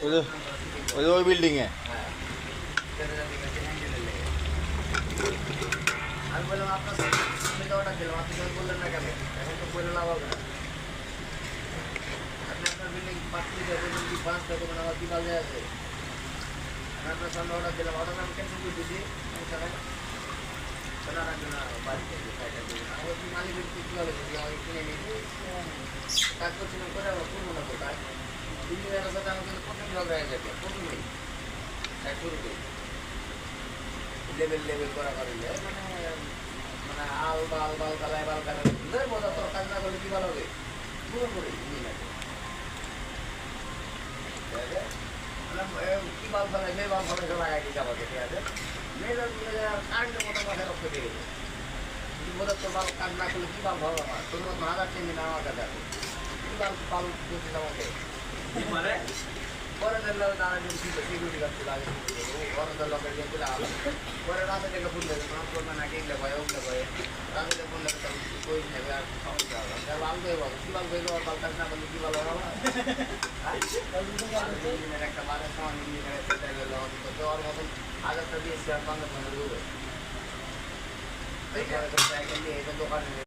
ওই যে ওই বিল্ডিংয়ে। হ্যাঁ, আমি বললাম আপনার আমি তো অর্ডার দিলাম, আপনি তো বললেন না কেন? এখন তো বললে লাভ হবে না। আপনি আপনার বিল্ডিং 5 লিটার বলবেন কি 5 টাকা মানে আমার কি বাজে আছে? আমি আপনার সামনে অর্ডার দিলাম, অর্ডার আমি ক্যান্সেল করে দিয়েছি। সমস্যা নাই। না রাখবে না, বাড়িতে আমার কি মালিকের কি হবে? আমি কিনে নিয়েছি, কাজ করছিলাম করে আবার করবো না কোথায়? ইঞ্জিনিয়ারের সাথে আমাকে প্রথম ঝগড়া হয়ে যাবে, প্রথমেই শুরুতে লেভেল করা করিলে মানে মানে বাল কালায় বোঝা তোর কাজ না করলে কি ভালো হবে? পুরো করে কি বাল ফেলাই মেয়ে বাল ফেলাই সব লাগাই দিচ্ছে আমাকে, ঠিক আছে? মেয়েদের কারেন্টের মতো মাথায় রক্ত দিয়ে গেছে। বোঝা তোর বাল কাজ না করলে কি বাল ভালো আমার? তোর মতো হাজার চেঞ্জ না আমার কাছে আছে। কি বাল করছিস আমাকে? মানে পরে দেখলাম তারা যদি সিকিউরিটি গার্ড ছিল আগে অনেক লোকের গিয়ে চলে আসলো। পরে রাতে থেকে ফোন দেবে তোমার করবে না কি ভয় উঠলে ভয়ে রাতে থেকে ফোন দেবে তাহলে কই নেবে আর সমস্যা হবে বাল দেবে বলো কি বাল দেবে বাল কাজ না করলে কি ভালো হবে? একটা বারের সময় ইঞ্জিনিয়ার সেটা গেল দেওয়ার মতন 1000 দিয়েছি আর 1500 দেবে। এই দোকানে